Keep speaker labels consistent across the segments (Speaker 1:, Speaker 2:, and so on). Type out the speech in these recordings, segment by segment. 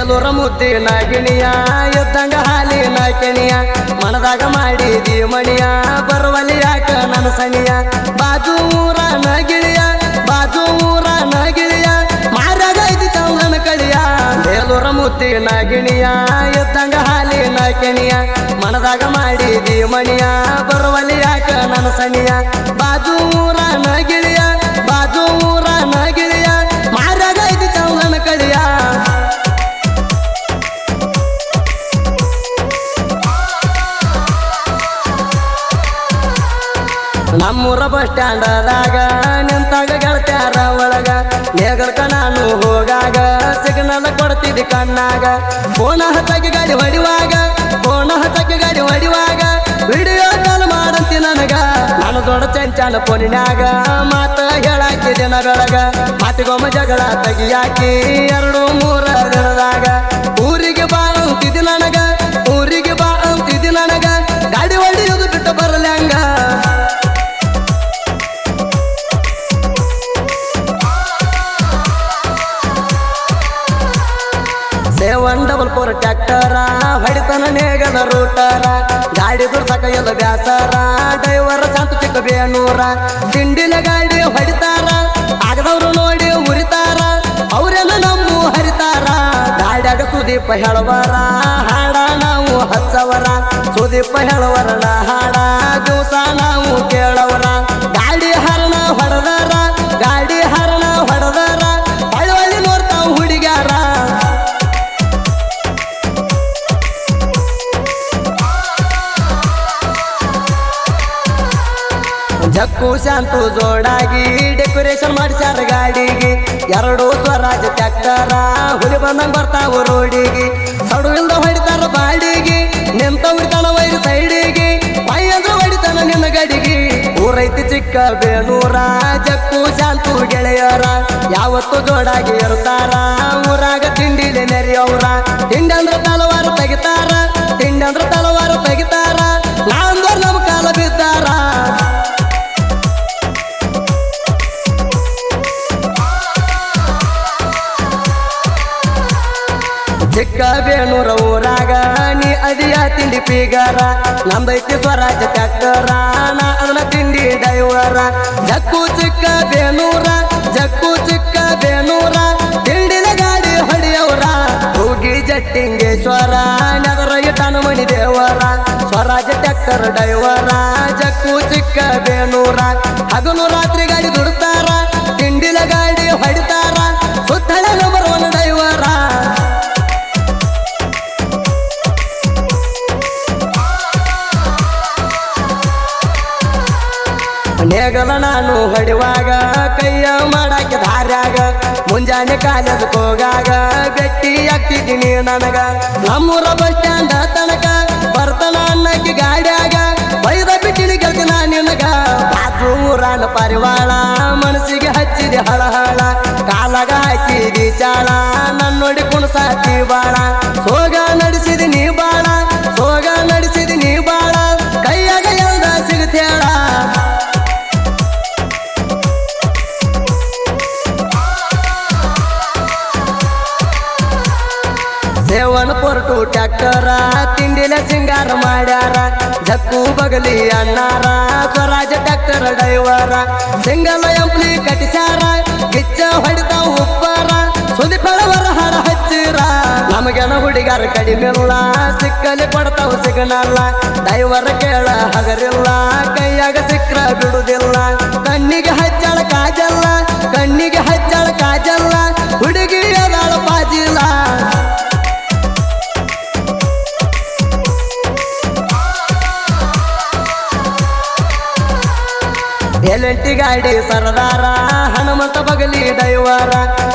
Speaker 1: ಬೇಲೂರ ಮುದ್ದಿನ ಗಿಣಿಯ ಎದ್ದಂಗ ಹಾಲಿನ ಕೆಣಿಯ ಮನದಾಗ ಮಾಡಿದಿ ಮಣಿಯ ಬರುವಲ್ಲಿ ಯಾಕ ನನ್ನ ಸಣಿಯ ಬಾಜು ಊರನ ಗಿಳಿಯ ಬಾಜು ಊರನ ಗಿಳಿಯ ಮಾರಾಗೈತಿ ಚೌಲನ ಕಳಿಯ ಬೇಲೂರ ಮುದ್ದಿನ ಗಿಣಿಯ ಎದ್ದಂಗ ಹಾಲಿನ ಕೆಣಿಯ ಮನದಾಗ ಮಾಡಿದಿ ಮಣಿಯ ಬರುವಲ್ಲಿ ಯಾಕ ನನ್ನ ಸಣಿಯ ಬಾಜು ಊರನ ಗಿಳಿಯ ಬಾಜು ಊರನ ಗಿಳಿಯ ಮಾರಾಗೈತಿ ಚೌಲನ ಕಳಿಯ ನಮ್ಮೂರ ಬಸ್ ಸ್ಟ್ಯಾಂಡದಾಗ ನಿಂತಾಗ ಗೆಳತ್ಯಾರ ಒಳಗ ನೇಗಲ್ಕ ನಾನು ಹೋಗಾಗ ಸಿಗ್ನಲ್ ಕೊಡ್ತಿದ್ದಿ ಕಣ್ಣಾಗ ಫೋನ ಹಚ್ಚಕ್ಕೆ ಗಾಡಿ ಹೊಡಿವಾಗ ಫೋನ ಹಚ್ಚಕ್ಕೆ ಗಾಡಿ ಹೊಡಿವಾಗ ವಿಡಿಯೋ ಕಾಲ್ ಮಾಡಂತಿ ನನಗ ನಾನು ದೊಡ್ಡ ಚಂಚನ ಫೋನಿನ್ಯಾಗ ಮಾತ ಹೇಳಾಕಿದೆ ಬೆಳಗ ಮಾತಿಗೊಮ್ಮ ಜಗಳ ತೆಗಿಯಾಕಿ 2-3 ದಿನದಾಗ ಊರಿಗೆ ಬಾ ಅಂತಿದ್ದಿ ನನಗ ಊರಿಗೆ ಬಾ ಅಂತಿದ್ದಿ ನನಗ ಗಾಡಿ ಹೊಡಿಯೋದು ಬಿಟ್ಟು ಬರಲ್ಯಾಂಗ $744 ಟ್ರ್ಯಾಕ್ಟರ ಹೊಡಿತನ ನೇಗದ ರೂಟರ ಗಾಡಿ ದುಡ್ಸಕ ಎಲ್ಲ ಬ್ಯಾಸರ ಡ್ರೈವರ್ ಸಂತ ಚಿಕ್ಕ ಬೇನೂರ ತಿಂಡಿನ ಗಾಡಿ ಹೊಡಿತಾರ ಆಗದವ್ರು ನೋಡಿ ಉರಿತಾರ ಅವರೆಲ್ಲ ನಮ್ಮ ಹರಿತಾರ ಗಾಡ್ಯಾಗ ಸುದೀಪ ಹೇಳವರ ಹಾಡ ನಾವು ಹಚ್ಚವರ ಸುದೀಪ ಹೇಳವರನ ಹಾಡ ದಿವಸ ನಾವು ಕೇಳವರ ಗಾಡಿ ಹರಣ ಹೊಡೆದಾರ ಗಾಡಿ ಹರಣ ಹೊಡೆದಾರ ಹೊಳಿ ನೋಡ್ತಾವ ಹುಡುಗ್ಯಾರ ಜಕ್ಕು ಶಾಂತು ಜೋಡಾಗಿ ಡೆಕೋರೇಷನ್ ಮಾಡಿಸ್ಯಾರ ಗಾಡಿಗೆ 2 ಸ್ವರಾಜ್ ಟ್ರ್ಯಾಕ್ಟರ ಹುಲಿ ಬಂದಂಗ ಬರ್ತಾವ ರೋಡಿಗೆ ಸಡು ಇಲ್ದ ಹೊಡಿತಾರ ಬಾಡಿಗೆ ನಿಂತ ಹೊಡಿತಾನ ವೈರ್ ಸೈಡಿಗೆ ಪೈಯಂದ್ರ ಹೊಡಿತಾನ ನಿನ್ನ ಗಡಿಗೆ ಊರೈತಿ ಚಿಕ್ಕ ಬೇನೂರ ಜಕ್ಕು ಶಾಂತು ಗೆಳೆಯರ ಯಾವತ್ತು ಜೋಡಾಗಿ ಇರ್ತಾರ ಊರಾಗ ತಿಂಡಿಲಿ ನೆರೆಯವ್ರ ತಿಂಡಂದ್ರ ತಲವಾರು ತೆಗಿತಾರ ತಿಂಡಂದ್ರ ತಲವಾರು ತೆಗಿತಾರ ನಾಂದ್ರ ನಮ್ ಕಾಲ ಬಿದ್ದಾರ ಚಿಕ್ಕ ಬೇನೂರ ಊರಾಗ ನೀ ಅದಿಯ ತಿಂಡಿ ಪೀಗಾರ ನಮ್ದೈತಿ ಸ್ವರಾಜ ಟ್ರ್ಯಾಕ್ಟರ ನಾ ಅದನ್ನ ತಿಂಡಿ ಡೈವರ ಜಕ್ಕು ಚಿಕ್ಕ ಬೇನೂರ ಜಕ್ಕು ಚಿಕ್ಕ ಬೇನೂರ ತಿಂಡಿನ ಗಾಡಿ ಹೊಡಿಯವ್ರ ಹೋಗಿ ಜಟ್ಟಿಂಗೇಶ್ವರ ನಗರ ಇಟ್ಟನು ಮಣಿ ದೇವರ ಸ್ವರಾಜ ಟ್ರ್ಯಾಕ್ಟರ್ ಡೈವರ ಜಕ್ಕು ಚಿಕ್ಕ ಬೇನೂರ ಹಗಲು ರಾತ್ರಿ ಗಾಡಿ ದುಡ್ತಾರ ತಿಂಡಿನ ಗಾಡಿ ಹೊಡಿತಾರ ಸುತ್ತಳ ನಂಬರ್ 1 ಡೈವರ ನೇಗಲ ನಾನು ಹೊಡಿವಾಗ ಕೈಯ ಮಾಡಾಕ ದಾರ್ಯಾಗ ಮುಂಜಾನೆ ಕಾಲೇಜ್ ಹೋಗಾಗ ಬೆಟ್ಟಿ ಆಗ್ತಿದ್ದೀನಿ ನನಗ ನಮ್ಮೂರ ಬಸ್ ಸ್ಟ್ಯಾಂಡ್ ತನಕ ಬರ್ತಾನ ಅನ್ನಕ್ಕೆ ಗಾಡ್ಯಾಗ ಬೈದ ಬಿಟ್ಟಿನಿ ಗೆಲ್ತಿನ ನಿನಗ ಬಾಜು ಊರಾನ ಪರಿವಾಳ ಮನಸ್ಸಿಗೆ ಹಚ್ಚಿದೆ ಹಳಹಳ ಕಾಲಾಗ ಹಾಕಿದಿ ಚಾಳ ನನ್ನೊಡಿ ಕುಣಸಾತಿ ಬಾಳ ಸೋಗ ನಡೆಸಿದಿ ನೀ ಬಾಳ ಸೋಗ ನಡೆಸಿದಿ ನೀ ಬಾಳ ಕೈಯಾಗ ಎಲ್ದ ಸಿಗತೇಳ $742 ಟ್ರ್ಯಾಕ್ಟರ ತಿಂಡಿಲೆ ಸಿಂಗಾರ ಮಾಡ್ಯಾರ ಜಕ್ಕು ಬಗಲಿ ಅಣ್ಣಾರ ಸ್ವರಾಜ ಟ್ರ್ಯಾಕ್ಟರ್ ಡೈವರ ಸಿಂಗಲ ಎಂಪ್ಲಿ ಕಟಿಸ್ಯಾರ ಗಿಚ್ಚ ಹೊಡಿತಾವ ಉಪ್ಪರ ಸುದಿಪಳವರ ಹರ ಹಚ್ಚಿರ ನಮಗೆನ ಹುಡುಗಾರ ಕಡಿಮೆಲ್ಲ ಸಿಕ್ಕಲಿ ಕೊಡ್ತಾವ ಸಿಗನಲ್ಲ ಡೈವರ್ ಕೇಳ ಹಗರಿಲ್ಲ ಕೈಯಾಗ ಸಿಕ್ರ ಬಿಡುದಿಲ್ಲ ಕಣ್ಣಿಗೆ ಹಚ್ಚಳ ಕಾಜಲ್ಲ ಕಣ್ಣಿಗೆ ಹಚ್ಚಳ ಕಾಜಲ್ಲ ಹುಡುಗಿ ಅದಾಳ ಪಾಜಿಲ್ಲ ಎಲೆಂಟಿ ಗಾಡಿ ಸರದಾರ ಹನುಮಂತ ಬಗಲಿ ಡೈವರ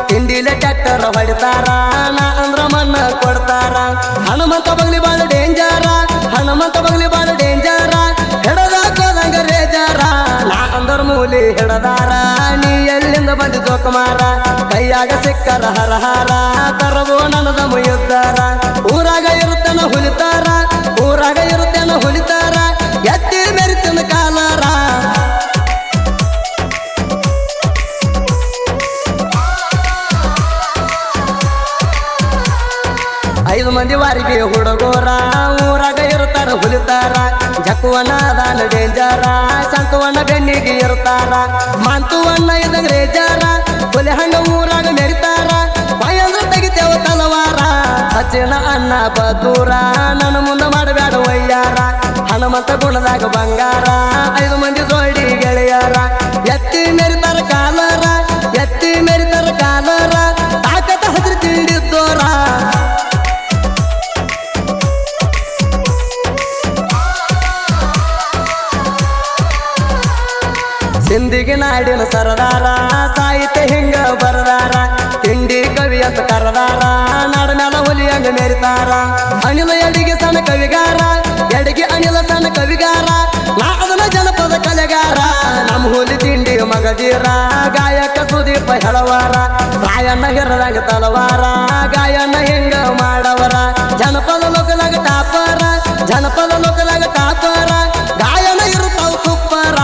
Speaker 1: ತಿಂಡಿಲೆ ಟ್ರ್ಯಾಕ್ಟರ್ ಹೊಡಿತಾರ ನಾ ಅಂದ್ರ ಮನ್ನ ಕೊಡ್ತಾರ ಹನುಮಂತ ಬಗಲಿ ಬಾಳ ಡೇಂಜರ ಹನುಮಂತ ಬಗಲಿ ಬಾಳ ಡೇಂಜರ ಹಿಡದಾಕೋದಂಗ ರೇಜಾರ ನಾ ಅಂದ್ರ ಮೂಲಿ ಹಿಡದಾರ ನೀ ಎಲ್ಲಿಂದ ಬಂದಿ ಜೋಕುಮಾರ ಕೈಯಾಗ ಸಿಕ್ಕರ ಹರಹಾರ ತರಬೋ ನನದ ಮುಯುತ್ತಾರ ಊರಾಗ ಇರುತ್ತನ ಹುಲಿತಾರ ಊರಾಗ ಇರುತ್ತೇನ ಹುಲಿತಾರ ಎತ್ತಿ ಮೆರಿತನ ಕಾಲಾರ ಹುಲಿತಾರ ಜಕ್ಕುವಣ್ಣದಾನ ಡೇಂಜರ ಸಂಕುವಣ್ಣ ಬೆನ್ನಿಗೆ ಇರ್ತಾರ ಮಂತುವಣ್ಣ ಇದ್ದಂಗ ರೇಜಾರ ಹುಲಿ ಹಂಗ ಊರಾಗ ಮೆರಿತಾರ ಬಾಯಂದ್ರ ತೆಗಿತೇವ ತಲವಾರ ಸಚಿನ ಅಣ್ಣ ಬದೂರ ನನ್ನ ಮುಂದೆ ಮಾಡಬೇಡ ವಯ್ಯಾರ ಹನುಮಂತ ಗುಣದಾಗ ಬಂಗಾರ 5 ಮಂದಿ ಜೋಡಿ ಗೆಳೆಯರ ಎತ್ತಿ ಮೆರಿತಾರ ಕಾಲರ ಎತ್ತಿ ಮೆರಿತಾರ ಕಾಲರ ತಾಕತ ಹತ್ರ ತಿಳಿದೋರ ಸಿಂಧಿಗೆ ನಾಡಿನ ಸರದಾರ ಸಾಹಿತ್ಯ ಹಿಂಗ ಬರದಾರ ತಿಂಡಿ ಕವಿ ಅಂತ ಕರದಾರ ನಾಡ ಮ್ಯಾಲ ಹುಲಿಯಂಗ ಮೆರಿತಾರ ಅನಿಲ ಎಡಿಗೆ ಸಣ್ಣ ಕವಿಗಾರ ಎಡಿಗೆ ಅನಿಲ ಸಣ್ಣ ಕವಿಗಾರ ನಾ ಅದನ್ನ ಜನಪದ ಕಲೆಗಾರ ನಮ್ಮ ಹುಲಿ ತಿಂಡಿ ಮಗದೀರ ಗಾಯಕ ಸುದೀಪ ಹೆಳವಾರ ರಾಯಣ್ಣ ಹಿರದಾಗ ತಲವಾರ ಗಾಯಣ್ಣ ಹಿಂಗ ಮಾಡವರ ಜನಪದ ಲೋಕದಾಗ ಟಾಪರ ಜನಪದ ಲೋಕದಾಗ ಟಾಪರ ಗಾಯನ ಇರುತ್ತಾವ ಸೂಪರ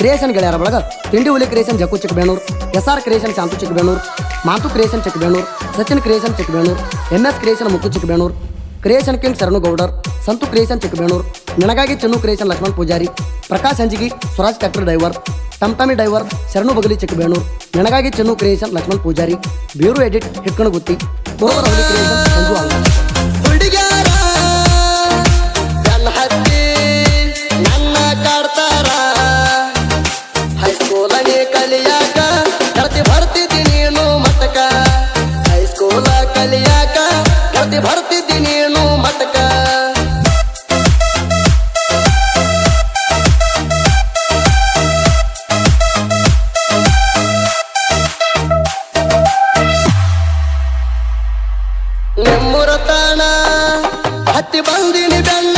Speaker 1: ಕ್ರಿಯೇಷನ್ ಗೆಳೆಯರ ಬಳಗ ತಿಂಡಿ ಹುಲಿ creation Jakku Chikkabenur SR creation Shantu Chikkabenur ಮಾತು creation Chikkabenur Sachin creation Chikkabenur MS creation Muttu Chikkabenur creation king Sharanu Gowdar Santu creation Chikkabenur ನನಗಾಗಿ Chennu creation Lakshman Pujari Prakash Hanjagi Swaraj tractor driver ಟಮ್ಟಮಿ ಡ್ರೈವರ್ ಶರಣು ಬಗಲಿ ಚಿಕ್ಕಬೇಣೂರು ನನಗಾಗಿ Chennu creation Lakshman Pujari bureau edit ಹಿಟ್ಕಣಗುತ್ತಿ ಕೋರವರ ಹುಲಿ ಕ್ರಿಯೇಷನ್ ಸಂಜು ಅಂಗ ಕಲಿಯಾಕ ಕರ್ತಿ ಬರ್ತಿದ್ದಿ ನೀನು ಮತಕ ಹೈಸ್ಕೂಲ ಕಲಿಯಾಕ ಕರ್ತಿ ಬರ್ತಿದ್ದಿ ನೀನು ಮತಕ ನಿಮ್ಮುರ ತಾಣ ಹತ್ತಿ ಬಂದಿನಿ ಬೆನ್ನ